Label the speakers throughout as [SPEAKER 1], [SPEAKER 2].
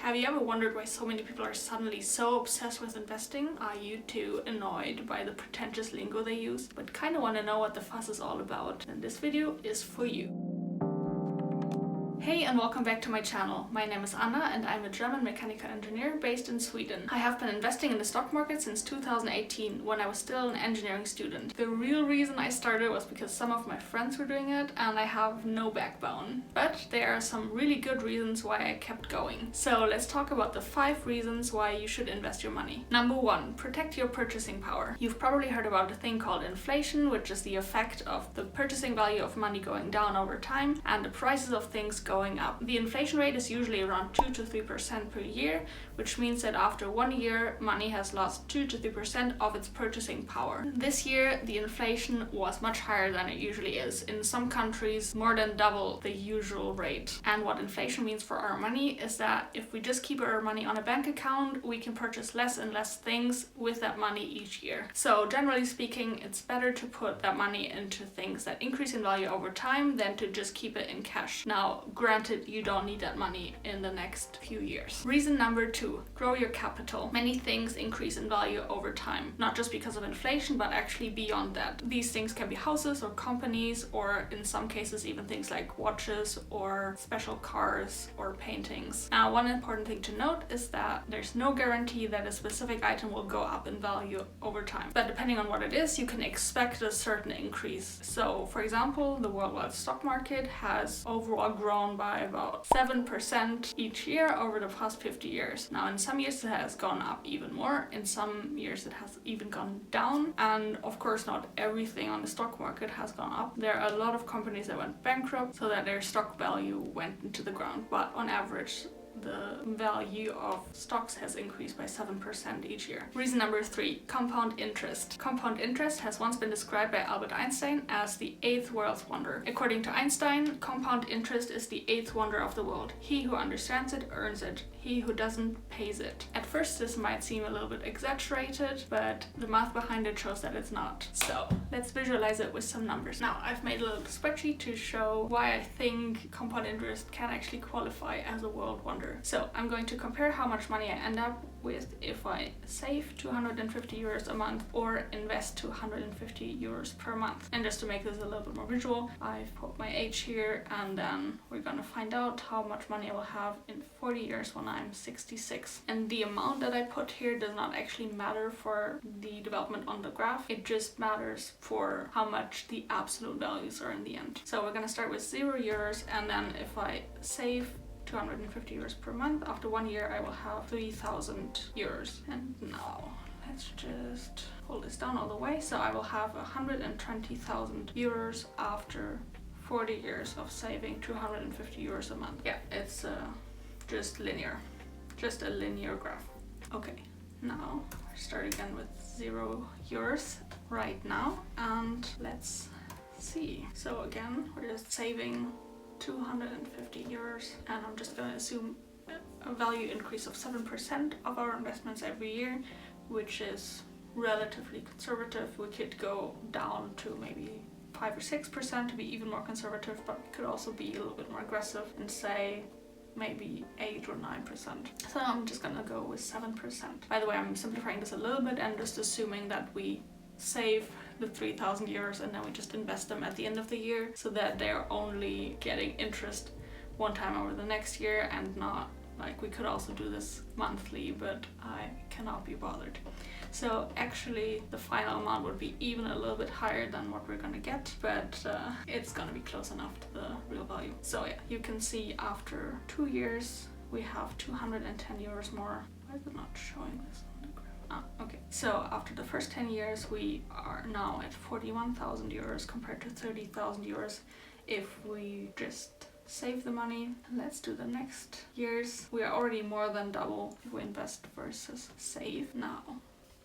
[SPEAKER 1] Have you ever wondered why so many people are suddenly so obsessed with investing? Are you too annoyed by the pretentious lingo they use, but kinda wanna know what the fuss is all about? Then this video is for you. Hey and welcome back to my channel. My name is Anna and I'm a German mechanical engineer based in Sweden. I have been investing in the stock market since 2018 when I was still an engineering student. The real reason I started was because some of my friends were doing it and I have no backbone. But there are some really good reasons why I kept going. So let's talk about the 5 reasons why you should invest your money. Number 1, protect your purchasing power. You've probably heard about a thing called inflation, which is the effect of the purchasing value of money going down over time and the prices of things going up. The inflation rate is usually around 2 to 3% per year, which means that after 1 year, money has lost 2 to 3% of its purchasing power. This year, the inflation was much higher than it usually is. In some countries, more than double the usual rate. And what inflation means for our money is that if we just keep our money on a bank account, we can purchase less and less things with that money each year. So generally speaking, it's better to put that money into things that increase in value over time than to just keep it in cash. Now, granted, you don't need that money in the next few years. Reason number 2, grow your capital. Many things increase in value over time, not just because of inflation, but actually beyond that. These things can be houses or companies, or in some cases even things like watches or special cars or paintings. Now, one important thing to note is that there's no guarantee that a specific item will go up in value over time. But depending on what it is, you can expect a certain increase. So, for example, the worldwide stock market has overall grown by about 7% each year over the past 50 years. Now, in some years it has gone up even more, in some years it has even gone down, and of course not everything on the stock market has gone up. There are a lot of companies that went bankrupt so that their stock value went into the ground, but on average the value of stocks has increased by 7% each year. Reason number 3, compound interest. Compound interest has once been described by Albert Einstein as the 8th world's wonder. According to Einstein, compound interest is the 8th wonder of the world. He who understands it earns it. He who doesn't pays it. At first this might seem a little bit exaggerated, but the math behind it shows that it's not. So let's visualize it with some numbers. Now, I've made a little spreadsheet to show why I think compound interest can actually qualify as a world wonder. So I'm going to compare how much money I end up with if I save 250 euros a month or invest 250 euros per month. And just to make this a little bit more visual, I've put my age here, and then we're gonna find out how much money I will have in 40 years when I'm 66. And the amount that I put here does not actually matter for the development on the graph. It just matters for how much the absolute values are in the end. So we're gonna start with 0 euros, and then if I save 250 euros per month, after 1 year I will have 3,000 euros. And now let's just pull this down all the way. So I will have 120,000 euros after 40 years of saving 250 euros a month. Yeah, it's just linear, just a linear graph. Okay, now I start again with 0 euros right now, and let's see. So again, we're just saving 250 euros, and I'm just going to assume a value increase of 7% of our investments every year, which is relatively conservative. We could go down to maybe 5 or 6% to be even more conservative, but we could also be a little bit more aggressive and say maybe 8 or 9%. So I'm just gonna go with 7%. By the way, I'm simplifying this a little bit and just assuming that we save the 3,000 euros and then we just invest them at the end of the year, so that they're only getting interest one time over the next year, and not like we could also do this monthly, but I cannot be bothered. So actually the final amount would be even a little bit higher than what we're gonna get, but it's gonna be close enough to the real value. So yeah, you can see after 2 years we have 210 euros more. Why is it not showing this? Okay, so after the first 10 years we are now at 41,000 euros compared to 30,000 euros if we just save the money. And let's do the next years. We are already more than double if we invest versus save. Now,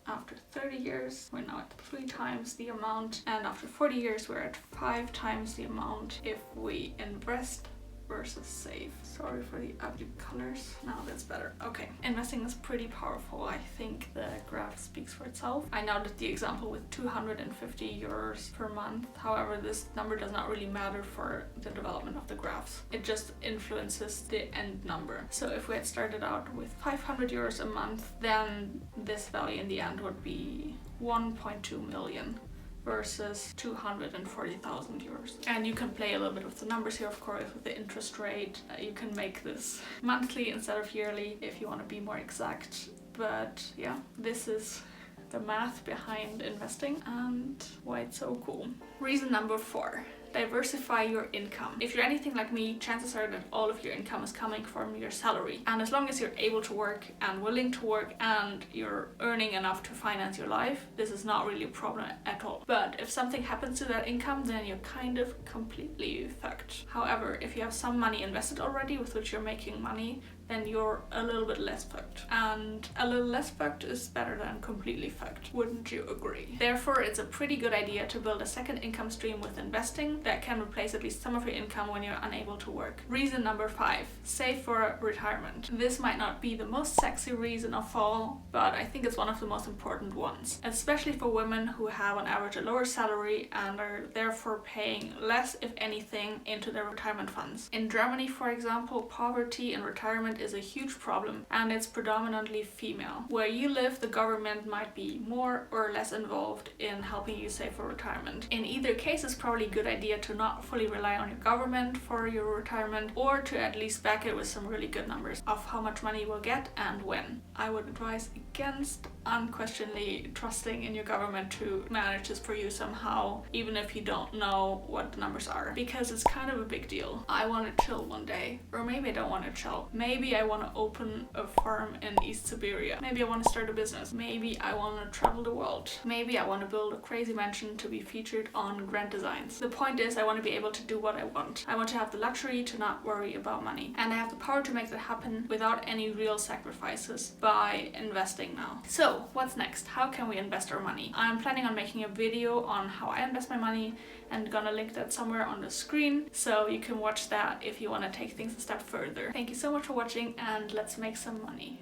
[SPEAKER 1] after 30 years, we're now at 3 times the amount, and after 40 years we're at 5 times the amount if we invest versus save. Sorry for the ugly colors. Now that's better. Okay, investing is pretty powerful. I think the graph speaks for itself. I now did the example with 250 euros per month. However, this number does not really matter for the development of the graphs. It just influences the end number. So if we had started out with 500 euros a month, then this value in the end would be 1.2 million. Versus 240,000 euros. And you can play a little bit with the numbers here, of course, with the interest rate. You can make this monthly instead of yearly if you want to be more exact. But yeah, this is the math behind investing and why it's so cool. Reason number 4. Diversify your income. If you're anything like me, chances are that all of your income is coming from your salary. And as long as you're able to work and willing to work and you're earning enough to finance your life, this is not really a problem at all. But if something happens to that income, then you're kind of completely fucked. However, if you have some money invested already with which you're making money, then you're a little bit less fucked. And a little less fucked is better than completely fucked. Wouldn't you agree? Therefore, it's a pretty good idea to build a second income stream with investing that can replace at least some of your income when you're unable to work. Reason number 5, save for retirement. This might not be the most sexy reason of all, but I think it's one of the most important ones, especially for women who have on average a lower salary and are therefore paying less, if anything, into their retirement funds. In Germany, for example, poverty in retirement is a huge problem, and it's predominantly female. Where you live, the government might be more or less involved in helping you save for retirement. In either case, it's probably a good idea to not fully rely on your government for your retirement, or to at least back it with some really good numbers of how much money you will get and when. I would advise against unquestionably trusting in your government to manage this for you somehow, even if you don't know what the numbers are, because it's kind of a big deal. I want to chill one day, or maybe I don't want to chill. Maybe I want to open a farm in East Siberia. Maybe I want to start a business. Maybe I want to travel the world. Maybe I want to build a crazy mansion to be featured on Grand Designs. The point is, I want to be able to do what I want. I want to have the luxury to not worry about money. And I have the power to make that happen without any real sacrifices by investing now. So, what's next? How can we invest our money? I'm planning on making a video on how I invest my money and gonna link that somewhere on the screen, so you can watch that if you want to take things a step further. Thank you so much for watching, and let's make some money.